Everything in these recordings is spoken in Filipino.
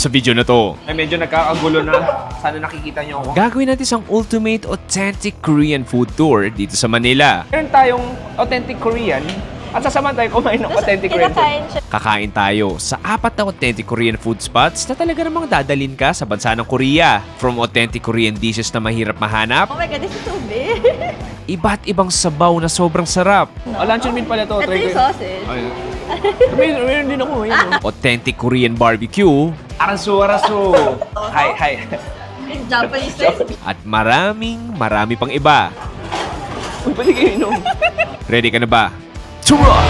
Sa video na to, ay medyo nagkakagulo na. Sana nakikita niyo ako. gagawin natin isang ultimate authentic Korean food tour dito sa Manila. Meron tayong authentic Korean at sasamahan tayo kumain ng authentic Korean food. Kakain tayo sa 4 na authentic Korean food spots na talaga namang dadalhin ka sa bansa ng Korea. From authentic Korean dishes na mahirap mahanap, Oh my God, this is so big. iba't ibang sabaw na sobrang sarap. Oh, luncheon meat pala to. Ito yung sausage. Meron din ako. Yun. Authentic Korean barbecue, Arasu. Hi. Japanese taste. at marami pang iba. Uy, pwede kayo inom. Ready ka na ba? To rock!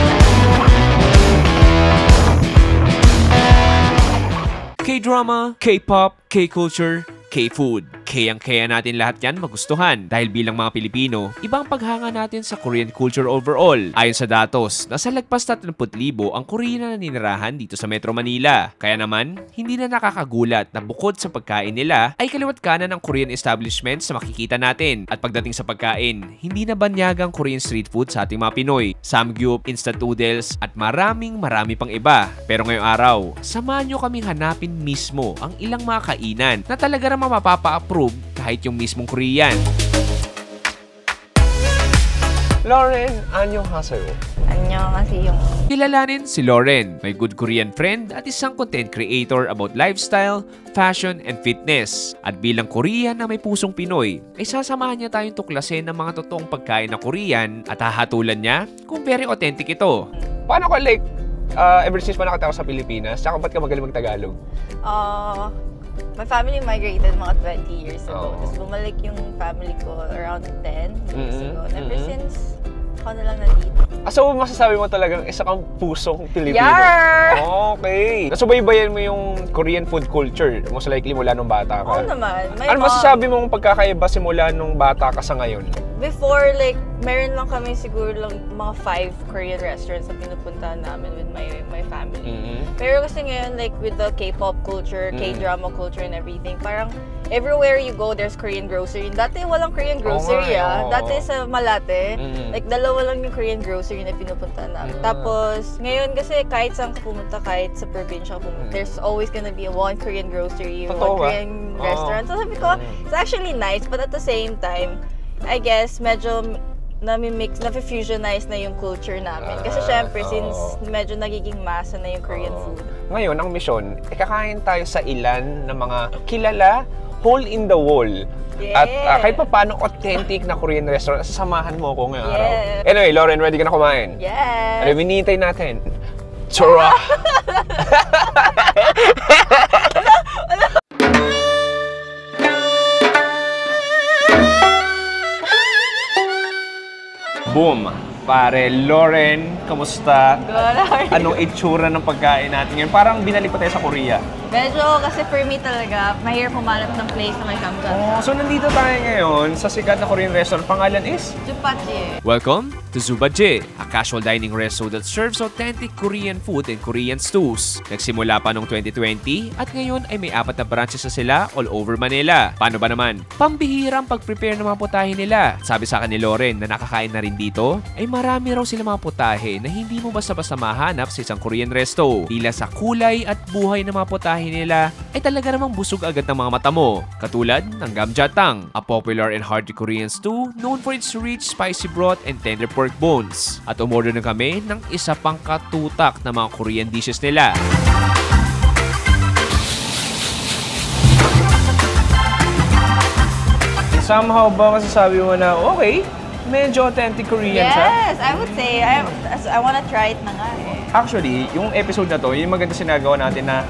K-drama, K-pop, K-culture, K-food. Kayang-kaya natin lahat yan magustuhan dahil bilang mga Pilipino, ibang paghanga natin sa Korean culture overall. Ayon sa datos, nasa lagpas 30,000 ang Korean na ninirahan dito sa Metro Manila. Kaya naman, hindi na nakakagulat na bukod sa pagkain nila, ay kaliwat kanan ng Korean establishments na makikita natin. At pagdating sa pagkain, hindi na banyagang Korean street food sa ating mga Pinoy. Samgyup, instant noodles, at marami pang iba. Pero ngayong araw, samahan nyo kaming hanapin mismo ang ilang mga kainan na talaga naman mapapa-approve kahit yung mismong Korean. Lauren, annyeonghaseyo. Annyeonghaseyo. Kilalanin si Lauren, may good Korean friend at isang content creator about lifestyle, fashion, and fitness. At bilang Korean na may pusong Pinoy, ay sasamahan niya tayong tuklasin ng mga totoong pagkain na Korean at hahatulan niya kung very authentic ito. Paano ka ever since pa nakatao sa Pilipinas, tsaka ba't ka magaling mag-Tagalog? My family migrated mga 20 years ago. Oh. Tapos bumalik yung family ko around 10 years ago. And ever Mm-hmm. since, ako na lang nandito. So, masasabi mo talagang isa kang pusong Pilipino? Yar! Okay. Nasubaybayan mo yung Korean food culture, most likely mula nung bata ka. Oo naman. Ano masasabi mong pagkakaiba simula nung bata ka sa ngayon? Before, meron lang kami siguro lang mga 5 Korean restaurants na pinupuntahan namin with my family. Mm-hmm. Pero kasi ngayon, with the K-pop culture, K-drama culture and everything, parang everywhere you go, there's Korean grocery. Dati walang Korean grocery, Dati sa Malate, dalawa lang yung Korean grocery na pinupuntahan namin. Tapos, ngayon kasi kahit saan ka pumunta, kahit sa probinsya ka pumunta, there's always gonna be one Korean grocery, one Korean restaurant. So sabi ko, it's actually nice, but at the same time, I guess, medyo na-fusionize na yung culture namin. Kasi syempre, since medyo nagiging masa na yung Korean food. Ngayon, ang misyon, kakain tayo sa ilan ng mga kilala, hole in the wall. Yeah. At kahit pa paano authentic na Korean restaurant, sasamahan mo ako ngayong araw. Anyway, Lauren, ready ka na kumain? Yes! Ano, hinihintay natin? Chura! Boom! Pare, Lauren, kamusta? Good. Anong itsura ng pagkain natin ngayon? Parang binalik pa tayo sa Korea. Medyo, kasi for me talaga, mahirap humanap ng place na may kamjang. So nandito tayo ngayon sa sikat na Korean restaurant. Pangalan is? Jupachi. Welcome to Zubaje, a casual dining resto that serves authentic Korean food and Korean stews. Nagsimula pa noong 2020 at ngayon ay may 4 na branches na sila all over Manila. Paano ba naman? Pambihirang pag-prepare ng mga putahe nila. Sabi sa akin ni Lauren na nakakain na rin dito, ay marami raw sila mga putahe na hindi mo basta-basta mahanap sa isang Korean resto. Tila sa kulay at buhay ng mga putahe nila ay talaga namang busog agad ng mga mata mo. Katulad ng gamjatang, a popular and hearty Korean stew known for its rich spicy broth and tender pork bones. At umorder na kami ng isa pang katutak na mga Korean dishes nila. Somehow ba masasabi mo na, okay, medyo authentic Korean siya? Yes, I would say. I wanna try it na nga eh. Actually, yung episode na to, yung maganda sinagawa natin na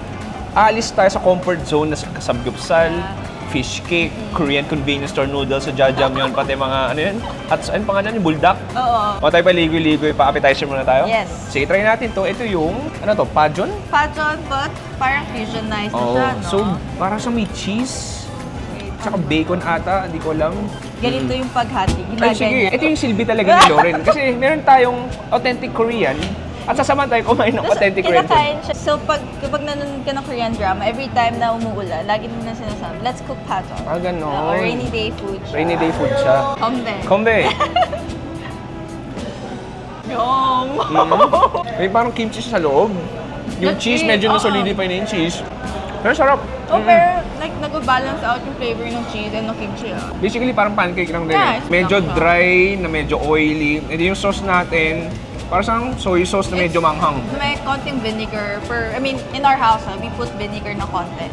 aalis tayo sa comfort zone na samgyeopsal, fish cake, Korean convenience store noodles, sa jajangmyeon, pati mga ano yun? At ano pangalan yung buldak? Oo. O tayo pa ligoy-ligoy, pa-appetizer muna tayo? Yes. Sige, try natin to. Ito yung, ano to, pajon? Pajon, but parang fusionized na siya, no? So, parang siyang may cheese, tsaka bacon ata, hindi ko alam. Ganito yung paghati. Ay, sige. Ito yung silbi talaga ni Lauren. Kasi meron tayong authentic Korean, at sasama tayo kumain ng authentic Korean food. Kinakain siya. So, kapag nanonood ka ng Korean drama, every time na umuulan, lagi mo na sinasabi, let's cook pajon. Ah, ganon. Or rainy day food siya. Rainy day food siya. Kombe. Kombe. Yum! May parang kimchi sa loob. Yung cheese, medyo Oo. nasolidify na yung cheese. Pero sarap. Oh, pero like nag-balance out yung flavor ng cheese and ng kimchi. Basically, parang pancake lang din. Yeah, eh. Medyo lang. dry, na medyo oily. And yung sauce natin, parang soy sauce na medyo manghang. May konting vinegar. In our house, we put vinegar na konti.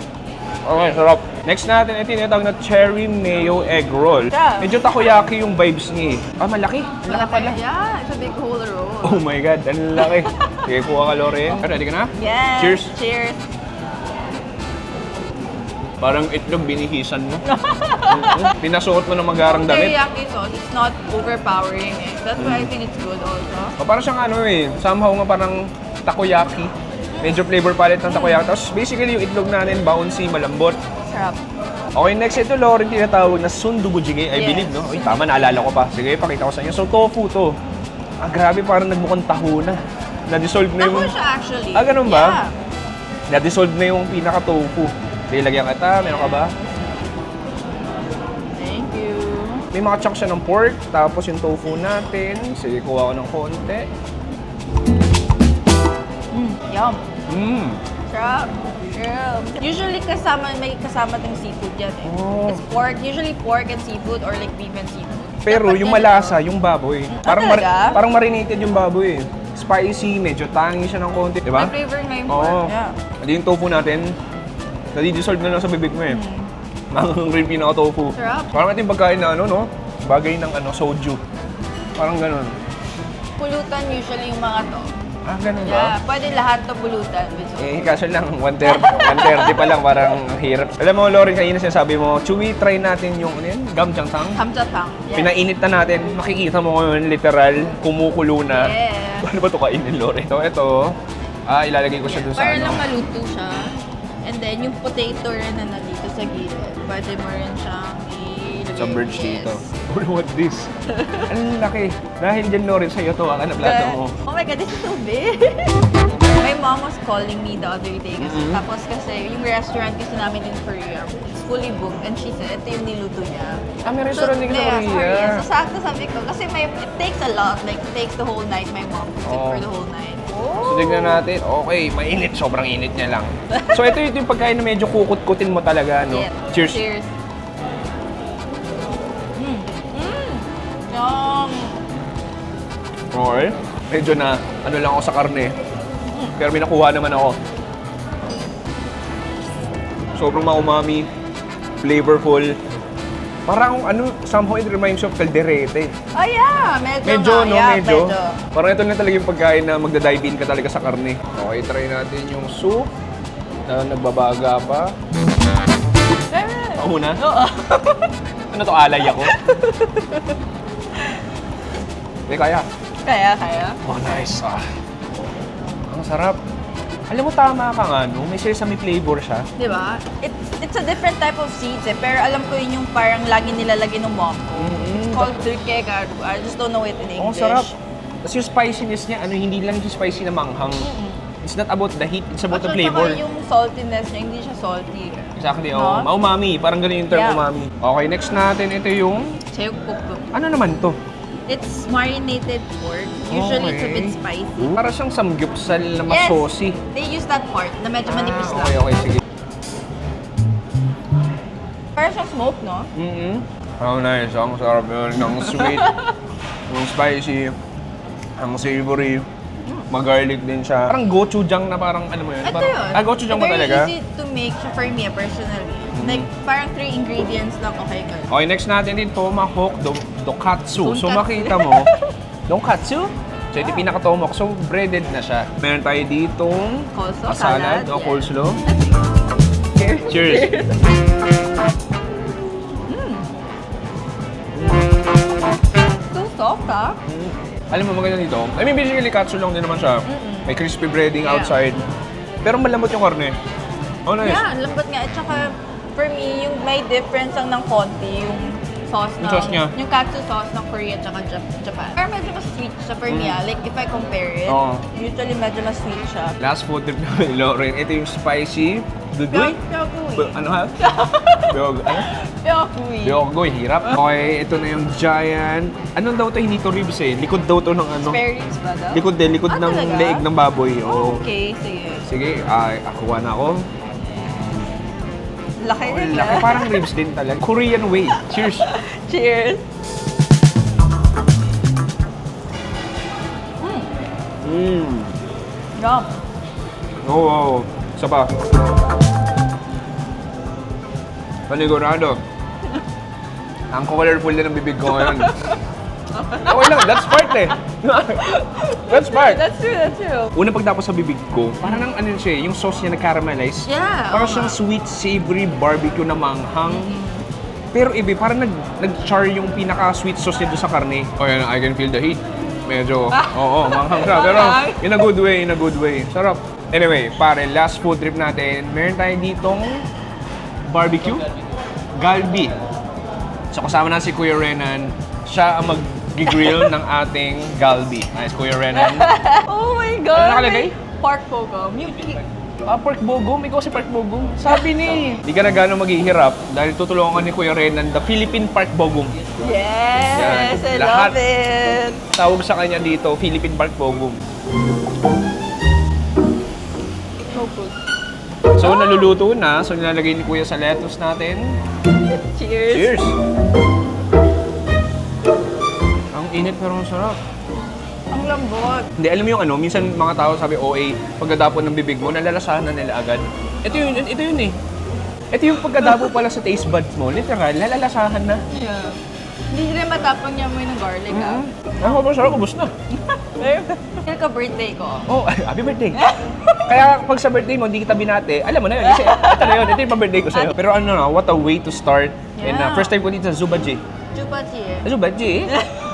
Okay, sarap. Next natin, ito yung tinatawag na cherry mayo egg roll. Yeah. Medyo takoyaki yung vibes niya. Malaki. Malaki pala. Yeah, it's a big whole roll. Oh my God, ang laki. Sige, kuha ka, Loren. Ready ka na? Yes. Cheers. Cheers. Parang itlog binihisan mo. Pinasuot mo ng magarang damit. Teriyaki sauce, it's not overpowering eh. That's why I think it's good also. Parang siyang somehow nga parang takoyaki. Medyo flavor palette ng takoyaki. Tapos basically yung itlog natin, bouncy, malambot. Sarap. Okay, next ito, Loren, tinatawag na sundubu jjigae. I Yes. believe, no? Uy, tama, naalala ko pa. Sige, pakita ko sa inyo. So, tofu to. Grabe, parang nagmukhang taho na. Na-dissolve na yung... Ako siya actually. Ganun ba? Yeah. Na-dissolve na yung pinaka-tofu. Sige, lagyan kita. Meron ka ba? Thank you. May mga chunks siya ng pork. Tapos yung tofu natin. Sige, kuha ko ng konti. Yum. Sarap. Sarap. Usually may kasama ng seafood yan eh. Oh. It's pork. Usually pork and seafood or like beef and seafood. Pero Dapat yung yan malasa, ito. yung baboy. Talaga? Parang marinated yung baboy eh. Spicy, medyo tangy siya ng konti, di ba? May flavor na yung Oo. pork. Yeah. Hindi yung tofu natin, nadi-dissolve na lang sa bibig mo eh. Mangang rin pinaka-tofu. Sarap. Parang ito yung pagkain na no? Bagay ng soju. Parang ganun. Pulutan usually yung mga to. Ganun Yeah, ba? pwede lahat to pulutan. With sauce. Kaso lang, 130 pa lang, parang hirap. Alam mo, Loren, kanina sinasabi mo, Chewy, try natin yung gamjangtang. Hamjatang. Yes. Pinainit na natin, makikita mo ngayon, literal, kumukulo na. Yes. Paano ba ito kainin, Loren? So, ito, ilalagay ko siya dun sa Para lang maluto siya. And then, yung potato rin na nandito sa gilid. Pwede mo rin siyang ilagay. Submerge Yes. dito. Oh, what this? Ang laki. Dahil dyan, Loren, sa'yo to, ang plato mo. Oh my God, this is so big! My mom was calling me the other day kasi tapos kasi yung restaurant kasi namin in Korea, it's fully booked and she said ito yung niluto niya. May restaurant din sa Korea. So sakto sabi ko kasi it takes a lot, like it takes the whole night. My mom cooks it for the whole night. So, tignan natin. Okay, mainit. Sobrang init niya lang. So, ito yung pagkain na medyo kukut-kutin mo talaga, no? Yeah. Cheers. Cheers. Yum. Okay. Medyo na, lang ako sa karne. Pero may nakuha naman ako. Sobrang maumami, flavorful. Parang somehow it reminds you of calderete. Oh yeah, Medyo, nga. no? Yeah, Medyo. Parang ito na talaga yung pagkain na magda-dive in ka talaga sa karne. Okay, try natin yung soup na nagbabaga pa. Ako muna? Oo. Ano to, alay ako? Hindi, kaya. Kaya. Oh, nice. Ang sarap. Alam mo, tama ka nga, no? May sesame flavor siya. Di ba? It's a different type of seeds eh. Pero alam ko yun yung parang lagi nilalagay ng mom ko. It's called turkey garu. I just don't know it in Oh, English. sarap. Tapos yung spiciness niya, hindi lang yung spicy na manghang. It's not about the heat, it's about the flavor. Yung saltiness niya, hindi siya salty. Exactly, No? umami. Parang ganun yung term, Yeah. umami. Okay, next natin, ito yung... Sayugpukpuk. Ano naman to? It's marinated pork. Usually it's a bit Okay. spicy. Para siyang samgyupsal na Yes. masosi. They use that part na medyo manipis lang. Okay, sige. Parang siyang smoke, no? Oh, nice. Ang sarap yun. Ang sweet, ang spicy, ang savory. Mag-garlic din siya. Parang gochujang na parang, mo yun? Ito yun. Gochujang ba Very talaga? easy to make siya for me personally. Like, parang 3 ingredients lang okay ka. Okay, next natin din, tomahawk dokatsu. So, Tonkatsu. makita mo, donkatsu? So, ito yung pinaka-tomahawk. So, breaded na siya. Meron tayo ditong Coleslaw, salad, salad, o yes. coleslaw. Cheers! So soft, ah. Alam mo, maganda dito. I mean, basically, katsu lang din naman siya. May crispy breading Yeah. outside. Pero malambot yung karne. Oh, nice. Yeah, lambot nga. At saka, for me, yung may difference lang ng konti, yung sauce Yung sauce niya? Yung katsu sauce ng Korea at saka Japan. Pero medyo mas sweet siya for me, ah. Like, if I compare it, Oo. usually medyo mas sweet siya. Last food trip namin, Loren. Ito yung spicy dudoy. Pyokuy. Ano ha? Pyokuy. Byogoy, hirap. Okay, ito na yung giant. Anong daw to? Hindi to ribs eh. Likod daw to ng ano. Spare ribs ba daw? Likod din, likod ng talaga? leeg ng baboy. Oh. Okay, sige. Sige, akuha na ako. laki Oh, niya. laki. Parang ribs din talaga. Korean way. Cheers! Cheers! Yum! Oo, oh, isa pa. Panigurado. Ang colorful din ng bibig ko ngayon. Okay lang, that's part eh. That's part. That's true. Una pagtapos sa bibig ko, parang ang ano siya, yung sauce niya nag-caramelize. Yeah. Parang siyang sweet, savory, barbecue na manghang. Pero iba, parang nag-char yung pinaka-sweet sauce niya doon sa karne. Oh, yan, I can feel the heat. Medyo, oo, manghang siya. Pero in a good way. Sarap. Anyway, pare, last food trip natin. Meron tayo ditong barbecue. Galbi. So kasama na si Kuya Renan. Siya ang mag-grill ng ating galbi. Nice, Kuya Renan. Oh my God! Ano nakalagay? Pork bogum. Pork bogum? Ikaw si pork bogum? Sabi ni, di ka na gano'ng maghihirap dahil tutulungan ka ni Kuya Renan, the Philippine pork bogum. Yes! Yan. I Lahat. love it! Tawag sa kanya dito, Philippine pork bogum. So good. So, naluluto na. So, nilalagay ni Kuya sa lettuce natin. Cheers! Cheers! Ang init pero ang sarap. Ang lambot. Hindi, alam mo yung ano, minsan mga tao sabi OA, pagkadapo ng bibig mo, nalalasahan na nila agad. Ito yun eh. Ito yung pagkadapo pala sa taste buds mo, literal, nalalasahan na. Yeah. Hindi rin matapon niya mo yung garlic ah. Ako ba sarap, ubos na. Feel ka birthday ko. Oh, happy birthday. Kaya pag sa birthday mo, hindi kita binate, alam mo na yun. Kasi ito na yun, ito yung pa-birthday ko sa'yo. Pero ano na, what a way to start. And Yeah. first time ko dito sa Zubaji. Chupachi. Zubaji?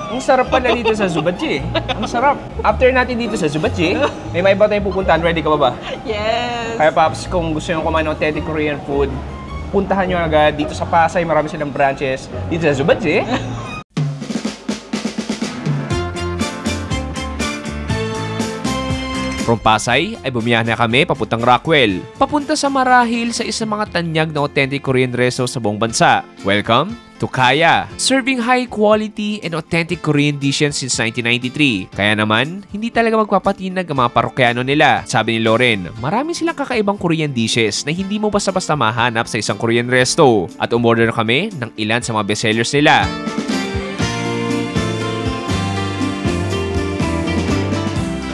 Ang sarap pala dito sa Zubaji. Ang sarap. After natin dito sa Zubaji, may iba tayong pupuntahan. Ready ka ba ba? Yes! Kaya Paps, kung gusto nyo kumain ng authentic Korean food, puntahan nyo agad dito sa Pasay. Marami silang branches. Dito sa Zubaji. From Pasay ay bumiyahe na kami papuntang Rockwell. Papunta sa marahil sa isang mga tanyag na authentic Korean resto sa buong bansa. Welcome to Kaya, serving high quality and authentic Korean dishes since 1993. Kaya naman, hindi talaga magpapatinag ang mga parokyano nila. Sabi ni Loren, marami silang kakaibang Korean dishes na hindi mo basta-basta mahanap sa isang Korean resto. At umorder kami ng ilan sa mga bestsellers nila.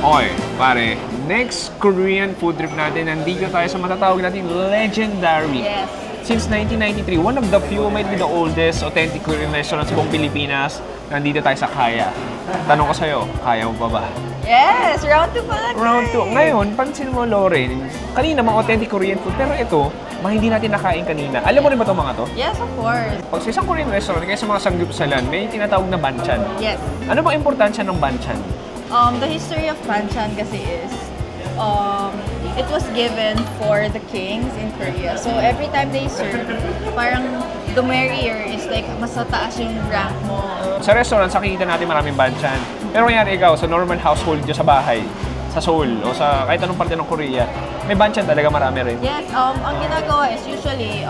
Okay, pare. Next Korean food trip natin, nandito tayo sa matatawag natin legendary. Yes. Since 1993, one of the few, might be the oldest authentic Korean restaurant sa buong Pilipinas. Nandito tayo sa Kaya. Tanong ko sa'yo, kaya mo pa ba? Yes! Round 2 pala. Round 2. Ngayon, pansin mo, Lauren, kanina mga authentic Korean food, pero ito, mga hindi natin nakain kanina. Alam mo rin ba itong mga to? Yes, of course. Pag sa isang Korean restaurant, kaya sa mga sanggupsalan, may tinatawag na banchan. Yes. Ano ba importansya ng banchan? The history of banchan kasi is, it was given for the kings in Korea. So every time they serve, parang the merrier is like mas mataas yung rank mo. Sa restaurant, nakikita natin maraming banchan. Pero kanyari ikaw, sa normal household nyo sa bahay, sa Seoul, o sa kahit anong parte ng Korea, may banchan talaga marami rin. Yes, ang ginagawa is usually,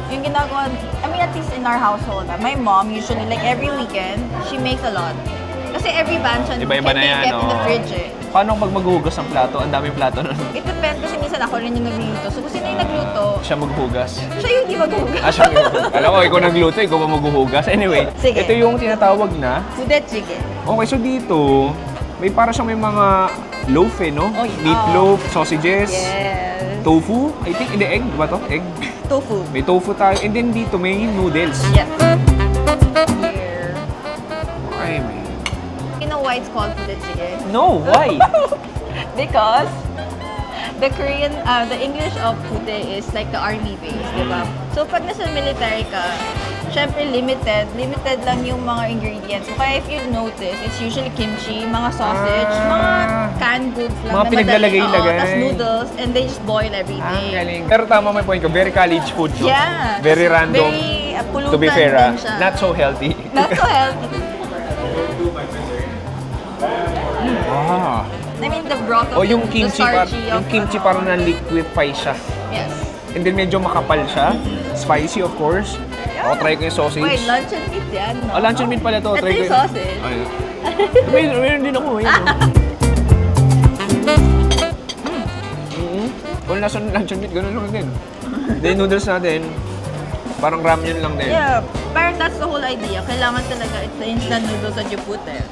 yung ginagawa, I mean at least in our household, my mom usually, like every weekend, she makes a lot. Kasi every banchan Iba-iba can na be yan, kept in the oh. fridge eh. Paano pag maghuhugas ng plato? Ang daming plato nun. It depends kasi minsan ako rin yung nagluto. So kung sino yung nagluto, Siya maghuhugas. siya yung di maghugas. Siya maghuhugas. Alam ko, ikaw nagluto, ikaw ba maghuhugas? Anyway, Sige. ito yung tinatawag na. Fudetjige. Okay, so dito, may para siyang may mga loaf eh, no? Oh, yeah. Meatloaf, sausages, Yes. tofu. I think, hindi, egg, ba to? Egg. Tofu. May tofu tayo. And then dito, may noodles. Yes. Here. Ay, may... You know why it's called fudetjige? No, why? Because the English of pude is like the army base, di ba? So pag nasa military ka, syempre limited lang yung mga ingredients. So kaya if you notice, it's usually kimchi, mga sausage, mga canned goods lang. Mga na pinaglalagay-lagay. Tapos noodles, and they just boil everything. Galing. Pero tama may point ko, very college food, no? Yeah. Very random. Very pulutan To be fair, din siya. not so healthy. Not so healthy. Ah. I mean, the broth of O yung the kimchi, starchy yung of kimchi parang na-liquefy siya. Yes. And then medyo makapal siya. Spicy, of course. O, try ko yung sausage. Wait, lunch and meat yan, no? Lunch and meat pala to. Ito Try ko yung sausage. Ay, meron din ako. Kung nasa lunch and meat, gano'n lang din. Then noodles natin, parang ramyun lang din. Yeah, parang that's the whole idea. Kailangan talaga it's the instant noodles that you put there.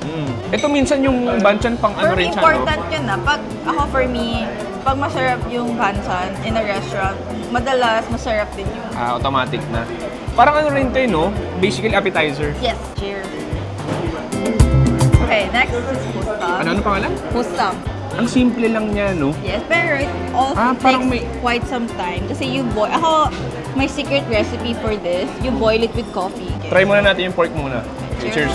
Ito minsan yung banchan pang ano For rin me, siya, no? important yun na. Pag ako for me, pag masarap yung banchan in a restaurant, madalas masarap din yun. Automatic na. Parang ano rin ito, no? Basically appetizer. Yes. Cheers. Okay, next is Hustam. Ano pangalan? Hustam. Ang simple lang niya, no? Yes, pero it also parang takes quite some time. Kasi you boil, ako, my secret recipe for this, you boil it with coffee. Try muna natin yung pork muna. Okay, cheers.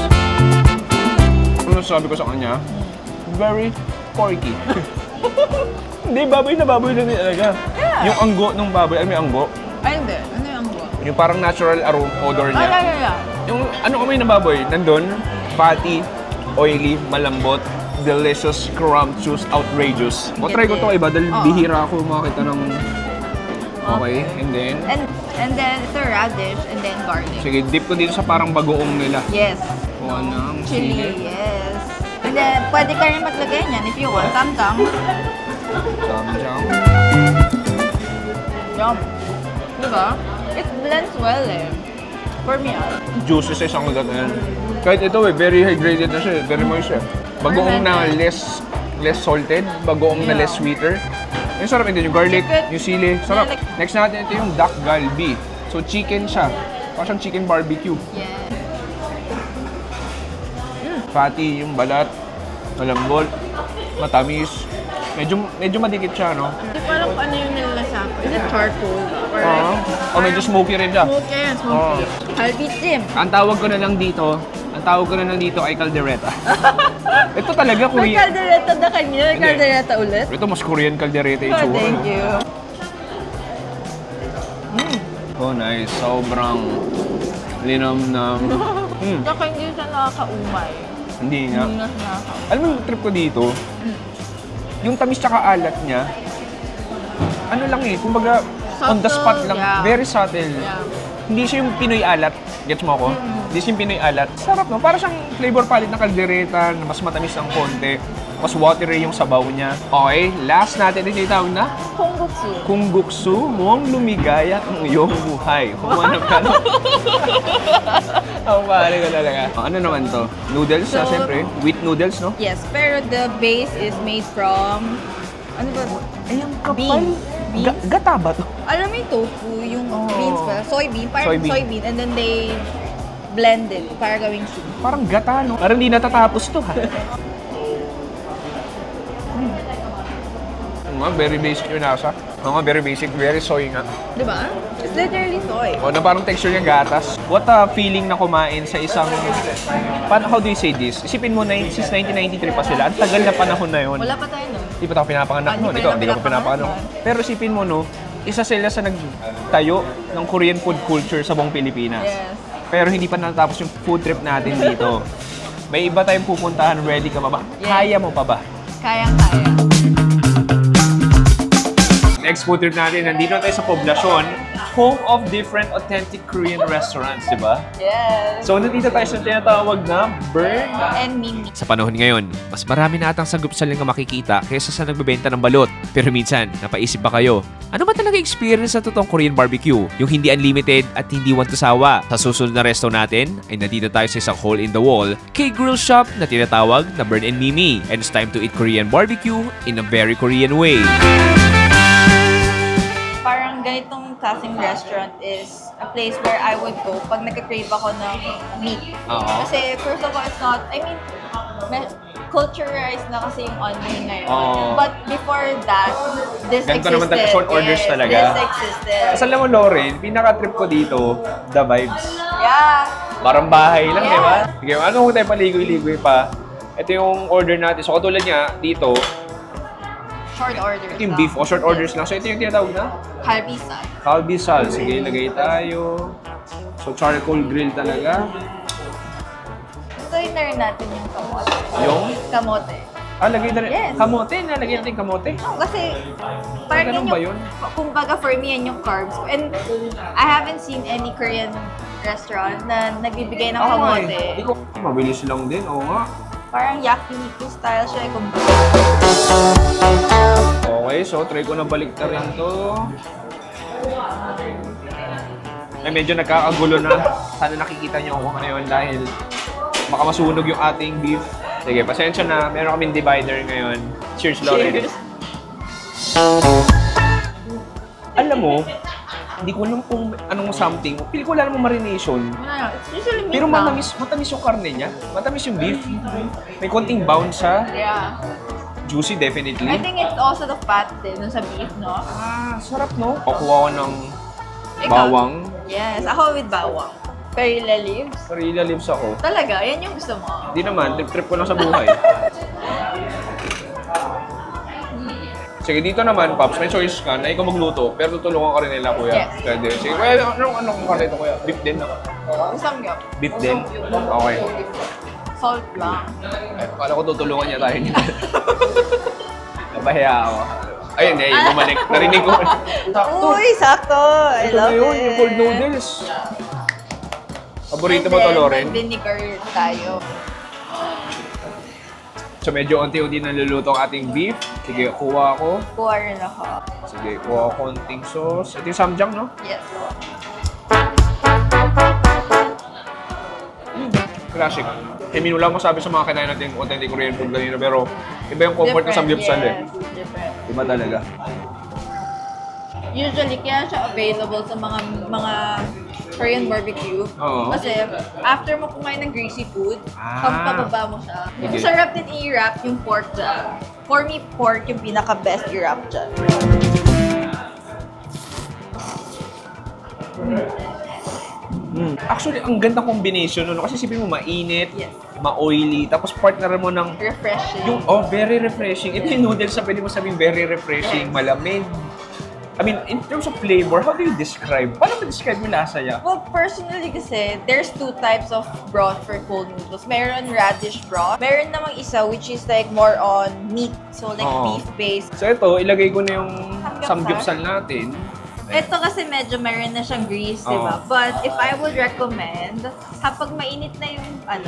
Ano sabi ko sa kanya? Very porky. Hindi, baboy na talaga. Yeah. Yung anggo ng baboy, ay may anggo. Ay, hindi. Ano yung anggo? Yung parang natural odor niya. Yeah. Yung ano kamay na baboy, nandun, fatty, oily, malambot, delicious, scrumptious, outrageous. O try ko to iba dahil bihira ako makakita ng... Okay, and then... And then, it's a radish and then garlic. Sige, dip ko dito sa parang bagoong nila. Yes. Kuha ng Chili, sili. yes. And then, pwede ka rin maglagay niyan if you want. Tamtang. Tamjang. Yum. Diba? It blends well eh. For me, Juicy sa isang kagat na yan. Kahit ito very hydrated na siya, very moist siya. Bagoong na less salted, bagoong na less sweeter. Yung sarap din yung garlic, yung sili, sarap. Next natin ito yung duck galbi. So chicken siya, parang chicken barbecue. yes. Fatty yung balat, malambot, matamis. Medyo madikit siya, no? Hindi ko alam kung ano yung nilalasa ko. Is it charcoal? Or Medyo smoky rin siya. smoky yan, smoky. Halbitim. Ang tawag ko na lang dito ay caldereta. Ito talaga May Korean. kaldereta na kanya. May Hindi. kaldereta ulit. Ito mas Korean caldereta yung Oh, tsura. thank you. Oh, nice. Sobrang linamnam. Saka hindi siya nakakaumay. Hindi nga. Hindi na siya nakakaumay. Alam mo yung trip ko dito? Yung tamis tsaka alat niya, ano lang kumbaga on the spot lang. Yeah. Very subtle. Yeah. Hindi siya yung Pinoy alat. Gets mo ako? Hindi siya yung Pinoy alat. Sarap, no? Para siyang flavor palette ng kaldereta na mas matamis ng konti. Mas watery yung sabaw niya. Okay, last natin ito tawag na Kongguksu. Kungguksu mong lumigaya ang iyong buhay. Humanap ka no? Ang pare ko talaga. Ano naman to? Noodles na So, siyempre. Wheat noodles, no? Yes, pero the base is made from... Ano ba? Ayun, Beans. Beans? Gata ba to? Alam mo yung tofu, yung beans ba? Soybean. Parang Soybean. soybean. And then they blend it para gawing soup. Parang gata, no? Parang di natatapos to, ha? Very basic yung nasa. Very basic, very soy nga. Diba? It's literally soy. O, na parang texture niya gatas. What a feeling na kumain sa isang... How do you say this? Isipin mo na since 1993 pa sila. Ang tagal na panahon na yun. Wala pa tayo nun. Hindi pa tayo pinapanganak Hindi nun. pa Ikaw, nila hindi ka pa pinapanganak. pinapanganak. Pero isipin mo, no? Isa sila sa nagtayo ng Korean food culture sa buong Pilipinas. Yes. Pero hindi pa natapos yung food trip natin dito. May iba tayong pupuntahan. Ready ka pa ba? Yes. Kaya mo pa ba? Kayang-kaya. Next food trip natin, nandito tayo sa poblasyon, home of different authentic Korean restaurants, di ba? Yes. So, nandito tayo sa tinatawag na Burn. And Mimi. Sa panahon ngayon, mas marami na atang sanggupsal nga makikita kaysa sa nagbebenta ng balot. Pero minsan, napaisip ba kayo, ano ba talaga experience sa totoong Korean barbecue? Yung hindi unlimited at hindi want to sawa. Sa susunod na resto natin, ay nandito tayo sa isang hole-in-the-wall K-grill shop na tinatawag na Burn and Mimi. And it's time to eat Korean barbecue in a very Korean way. Parang ganitong klaseng restaurant is a place where I would go pag nagka-crave ako ng meat. Oo. Kasi first of all, it's not, I mean, culturized na kasi yung online ngayon. Oo. But before that, this Ganito existed. naman talaga, short orders Yes, talaga. This existed. Kasi alam mo, Lauren, pinaka-trip ko dito, the vibes. Yeah. Parang bahay lang, Yeah. di ba? Sige, ano kung tayo paligoy-ligoy pa? Ito yung order natin. So, katulad niya, dito, Short orders ito yung lang. beef o short orders lang. So, ito yung tinatawag na Halbisa. kalbisal. Sige, lagay tayo. So, charcoal grill talaga. Try na rin natin yung kamote. Yung? Kamote. Lagay na rin. Yes. Kamote, nalagay natin kamote. Kasi, parang Ganun yun ba yung, yun? kumbaga for me, yan yung carbs ko. And I haven't seen any Korean restaurant na nagbibigay ng kamote. Hindi ko, mabilis lang din. Oo nga. Parang yakiniku style siya, kumbaga. Okay, so try ko na balik na rin to. Ay, medyo nagkakagulo na. Sana nakikita niyo ako ngayon dahil baka masunog yung ating beef. Sige, pasensya na. Meron kaming divider ngayon. Cheers, Lauren. Cheers. Alam mo, hindi ko alam kung anong something. Pili ko wala namang marination. It's usually meat Pero lang. matamis yung karne niya. Matamis yung beef. May konting bounce siya. Yeah. Juicy, definitely. I think it's also the fat din dun sa beef, no? Ah, sarap, no? Kukuha ko ng Ikaw? bawang. Yes, ako with bawang. Perilla leaves. Marila lips ako. Talaga, yan yung gusto mo. Hindi naman, trip ko lang sa buhay. Sige, dito naman, Pops, may choice ka na ikaw magluto, pero tutulungan ka rin nila, kuya. Yes. Pwede. Sige, kuya, anong karne ito, kuya? Beef din, no? Samgyup. Beef din? Okay. Salt lang. Ay, kala ko tutulungan niya tayo nila. Nabahiya ako. Ayun, bumalik. Narinig ko. Sakto. Uy, sakto! I Ito na love yun, it. yung cold noodles. Paborito And mo to, then, Lauren? may vinegar tayo. So medyo unti-unti naluluto ang ating beef. Sige, kuha ako. Kuha rin ako. Sige, kuha ako konting sauce. Ito yung samjang, no? Yes. Classic. I mean, wala mo sabi sa mga kinain natin authentic Korean food kanina, pero iba yung comfort ng samgyupsal eh. Yes, different. Iba talaga. Usually, kaya siya available sa mga Korean barbecue. Oo. Kasi after mo kumain ng greasy food, pababa mo siya. Okay. Sarap din i-wrap yung pork dyan. For me, pork yung pinaka-best i-wrap dyan. Actually, ang ganda combination no? Kasi sipin mo mainit, Yes. ma-oily, tapos partner mo ng Refreshing. very refreshing. Ito yung noodles na pwede mo sabihin very refreshing, malamig. I mean, in terms of flavor, how do you describe? Paano mo describe yung lasa niya? Well, personally kasi, there's two types of broth for cold noodles. Meron radish broth. Meron namang isa which is like more on meat. So like Oo. beef-based. So ito, ilagay ko na yung Samgyupsal. samgyupsal natin. Ito kasi medyo meron na siyang grease, di ba? Oo. But if I would recommend, kapag mainit na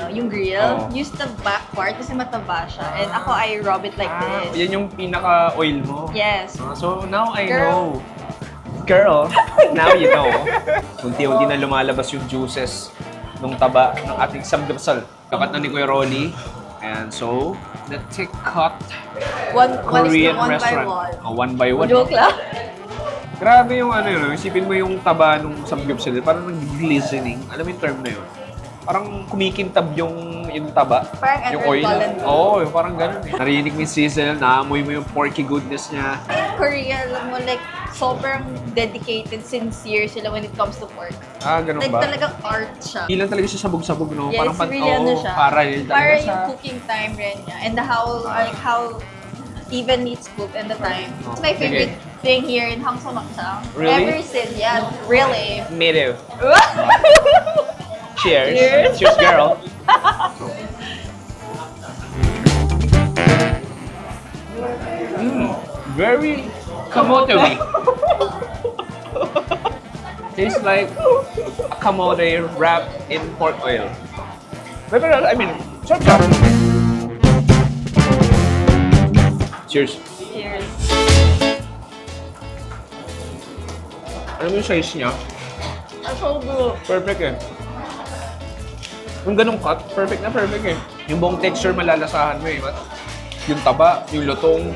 yung grill, Oo. use the back part kasi mataba siya. And ako, I rub it like this. Yan yung pinaka-oil mo. Yes. So now I Girl. know. Girl, now you know. Unti-unti na lumalabas yung juices nung taba ng ating samgyupsal. Kakat na ni Kuya Rolly. And so, let's take cut One Korean by restaurant. one. One by one. Joke lang. Grabe yung ano yun, isipin mo yung taba nung samgyupsal, parang nag-glistening. Alam mo yung term na yun? Parang kumikintab yung taba. Parang yung oil. ever-golden. Oo, parang ganun eh. Narinig mo yung sizzle, naamoy mo yung porky goodness niya. In Korea, alam mo, like, sobrang dedicated, sincere sila when it comes to pork. Ah, ganun Like, ba? talagang art siya. Hindi lang talaga siya sabog-sabog, no? Yes, parang really ano siya. para yun talaga Para siya. yung cooking time rin niya. And how even it's cooked and the time. It's my favorite thing here in Hangso Makchang. Really? Ever since, yeah, really. Me too. Cheers. Cheers. Cheers, girl. Very kamote-y. Tastes like a kamote wrapped in pork oil. Pero, I mean, sarap. Cheers. Cheers. Ano yung size niya? So good. Perfect eh. Yung ganong cut, perfect na perfect eh. Yung buong texture malalasahan mo eh. Yung taba, yung lutong.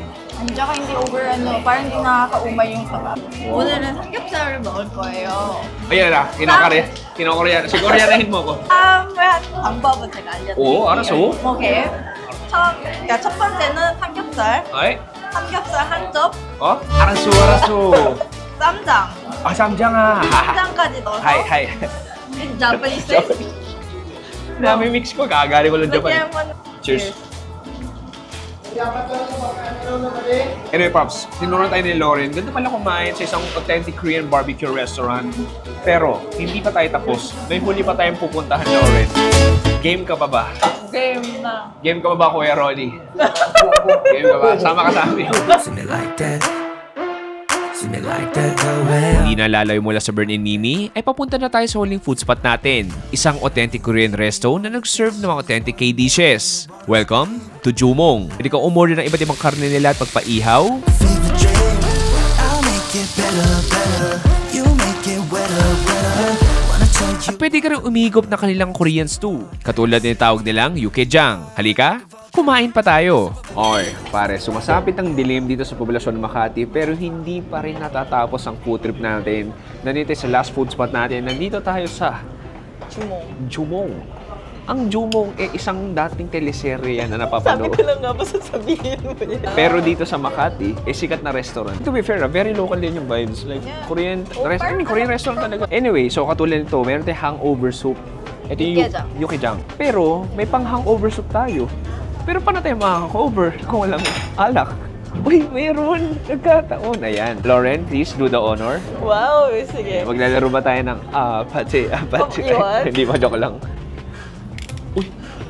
Tsaka hindi over parang hindi nakakaumay yung taba. Una na, samgyupsal ba ko kayo? Ayan na, kinokorya. Siguryahin mo ko. 방법은 제가 알려드릴게요. 오, 알았어. 오케이. 그러니까 첫 번째는 삼겹살. Ay? 삼겹살 한 점, Oh? Arasu. 쌈장. Ah, samjang ah. 쌈장까지 넣어서 Hi. Japanese Japanese. Nami-mix ko, kagari ko lang Japan. Cheers. Anyway, Pops, tinuruan tayo ni Lauren. Ganda pala kumain sa isang authentic Korean barbecue restaurant. Pero, hindi pa tayo tapos. May huli pa tayong pupuntahan, Lauren. Game ka pa ba? Game na. Game ka pa ba, Kuya Rolly? Game ka ba? Sama ka sa amin. See me like that. See me like that, the way. Hindi na lalayo mula sa Burn in Mimi, ay papunta na tayo sa huling food spot natin. Isang authentic Korean resto na nag-serve ng mga authentic K-dishes. Welcome to Jumong. Pwede kang umorder ng iba't ibang karne nila at pagpaihaw, Favorite drink. I'll make it better. You pwede ka rin umigop na kanilang Korean stew. Katulad ng tawag nilang Yukejang. Halika, kumain pa tayo. Okay, pare, sumasapit ang dilim dito sa poblasyon ng Makati pero hindi pa rin natatapos ang food trip natin. Nandito sa last food spot natin. Nandito tayo sa Jumong. Ang Jumong isang dating teleserye yan na napapanood. Sabi ko lang nga ba sasabihin mo yan? Pero dito sa Makati, sikat na restaurant. To be fair, very local din yung vibes. Like, Korean, Korean restaurant talaga. Anyway, so katulad nito, meron tayong hangover soup. Ito yung Yukejang. Pero, may pang hangover soup tayo. Pero paano tayo ma-hangover kung walang alak? Uy, meron! Nagkataon. Ayan. Lauren, please do the honor. Wow, sige. Maglalaro ba tayo ng apache? Hindi pa, joke lang.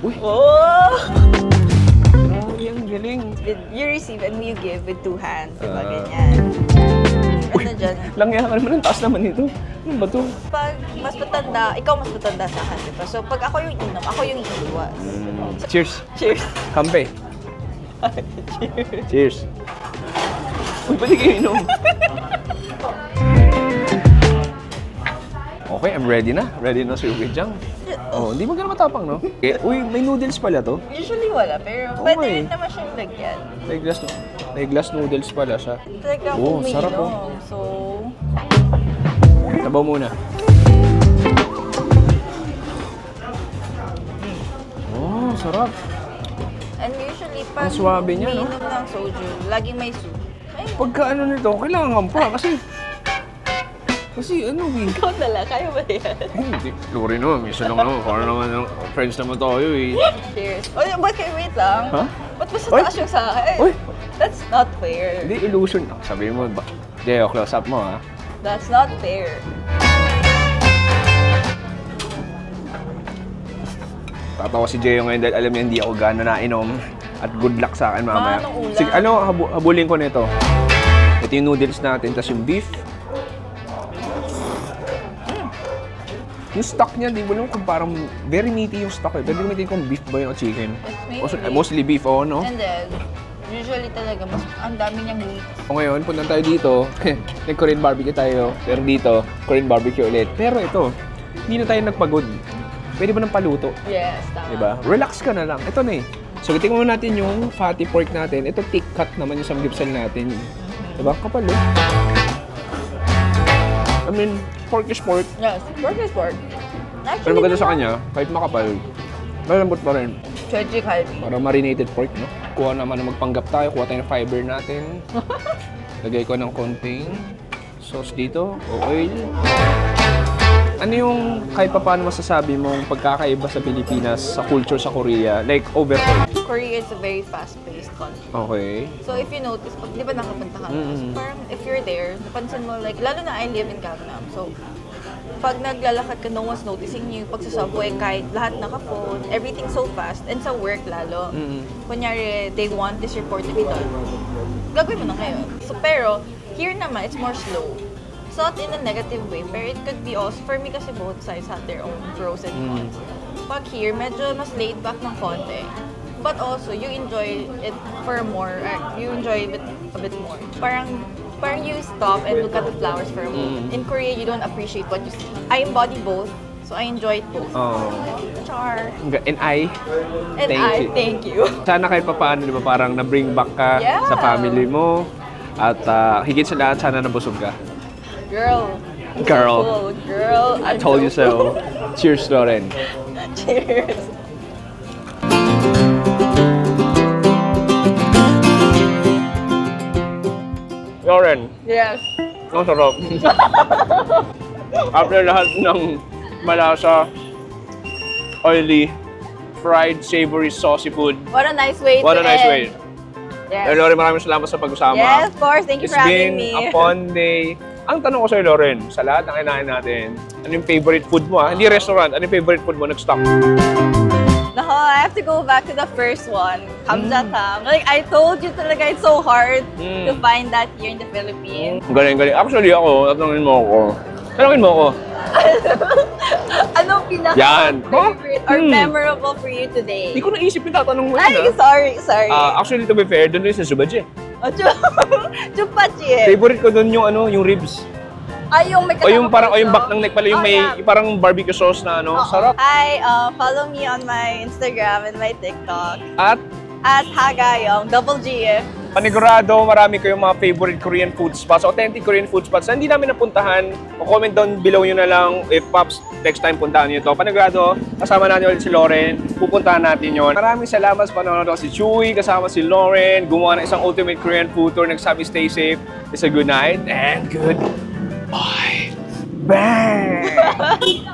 Uy! Oh! Grabe, ang galing. You receive and you give with 2 hands. Diba ganyan? Ano dyan? Langya ka naman, ang taas naman ito. Ano ba ito? Pag mas matanda, ikaw mas matanda sa akin, diba? So pag ako yung inom, ako yung iiwas. Cheers! Cheers! Kampe! Cheers! Cheers! Uy, pwede kayo inom. Okay, I'm ready na. Ready na si Yukejang. Oh, hindi mo ganun matapang, no? Okay. Uy, may noodles pala to. Usually wala, pero Oh, pwede my. rin naman siyang lagyan. May glass noodles pala siya. Talaga Oh, kung sarap, umiinom. oh. So, Sabaw muna. Oh, sarap. and usually pag Ang swabe niya, no? umiinom ng soju, laging may soup. Ay, Pagka ano nito, kailangan pa kasi ano, ikaw na lang, kaya ba yan? hindi. Lori naman, minsan lang naman. Parang naman, friends naman tayo eh. Cheers. Oh, bakit wait lang? Ha? Ba't mas Oy! taas yung sa akin? Uy! That's not fair. Hindi, illusion. Sabihin mo, Jeo, close up mo ha. That's not fair. Tatawa si Jeo ngayon dahil alam niya hindi ako gano'n nainom. At good luck sa akin mamaya. Paano ulam? Sige, habulin ko nito. Ito yung noodles natin, tapos yung beef. Yung stock niya, di mo lang kung parang very meaty yung stock eh. Pero hindi kung beef ba yun o chicken. It's mainly Mostly beef, oh, no? And then, usually talaga, mas ang dami niyang meat. O ngayon, punta tayo dito. Nag-Korean barbecue tayo. Pero dito, Korean barbecue ulit. Pero ito, hindi na tayo nagpagod. Pwede ba ng paluto? Yes, tama. Diba? Relax ka na lang. Ito na eh. So, tingnan mo natin yung fatty pork natin. Ito, thick cut naman yung samgyeopsal natin. Diba? Kapal eh. I mean, pork is pork. Yes, pork is pork. Actually, Pero maganda sa kanya, kahit makapal, malambot pa rin. Cheji kalbi. Para marinated pork, no? Kuha naman na magpanggap tayo, kuha tayo ng fiber natin. Lagay ko ng konting sauce dito, o oil. Ano yung kahit pa paano masasabi mong pagkakaiba sa Pilipinas sa culture sa Korea? Like, overall. Korea is a very fast-paced country. Okay. So if you notice, pag di ba nakapunta ka na, so parang if you're there, napansin mo, like, lalo na I live in Gangnam, so pag naglalakad ka, no one's noticing you. Pag sa subway, kahit lahat naka-phone, everything's so fast. And sa work lalo, kunyari, they want this report to be done. Gagawin mo na ngayon. So pero, here naman, it's more slow. It's not in a negative way, pero it could be also, for me kasi both sides have their own pros and cons. Pag here, medyo mas laid back ng konti. But also, you enjoy it for more, you enjoy it a bit more. Parang you stop and look at the flowers for a moment. In Korea, you don't appreciate what you see. I embody both, so I enjoy it both. Oh. Char. And I, And thank you. sana kahit pa paano, di ba, parang na-bring back ka Yeah. sa family mo. At higit sa lahat, sana nabusog ka. Girl. Girl. Cool. Girl. I told you so. Cheers, Lauren. Cheers. Lauren, Yes. ang sarap. After lahat ng malasa, oily, fried, savory, saucy food. What a nice way What to a nice way. end. Yes. Lauren, maraming salamat sa pag-usama. Yes, of course. Thank you It's for having been me. a fun day. Ang tanong ko sa'yo, Lauren, sa lahat ng kinain natin, ano yung favorite food mo? Hindi restaurant, ano yung favorite food mo? Nag-stop. No, I have to go back to the first one, Kamjatang. Like, I told you talaga, it's so hard to find that here in the Philippines. Galing. Actually ako, tatanungin mo ako. Anong Yan. pinaka-favorite or memorable for you today? Hindi ko naisip yung tatanong mo Ay, yun, sorry. Actually, to be fair, doon rin sa Subaje. Oh, chupachi eh. Favorite ko doon yung yung ribs. Ay, yung may O yung parang, o yung kasama back ng neck pala, yung Oh, may yeah. parang barbecue sauce na ano. Sarap. Hi, follow me on my Instagram and my TikTok At at Hagayong, double G eh. panigurado, marami kayong mga favorite Korean food spots, authentic Korean food spots na hindi namin napuntahan. Comment down below nyo na lang if Pops, next time puntahan nyo ito. Panigurado, kasama natin ulit si Lauren. Pupuntahan natin yon. Maraming salamat sa panonood. Si Chewy, kasama si Lauren. Gumawa ng isang ultimate Korean food tour. Nagsabi, stay safe. It's a good night and good bye. Bang!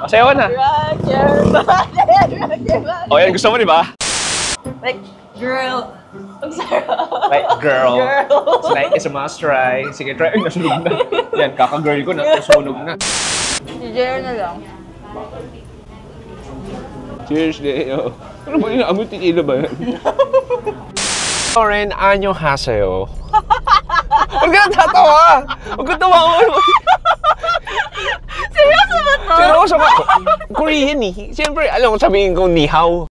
Masayawan na. Roger, O yan, gusto mo, di ba? like, girl. Ang sarap. Like, girl. Girl. It's like, it's a must try. Sige, try. Ay, nasunog na. Yan, kaka-girl ko na. Nasunog na. Si Jer na lang. Cheers, Leo. Ano ba yun? Amoy tequila ba yan? Lauren, anyo hasayo. Huwag ka natatawa! Huwag ka tawa ko! Seryoso ba to? Seryoso ba? Korean eh. Siyempre, alam ko sabihin ko ni hao.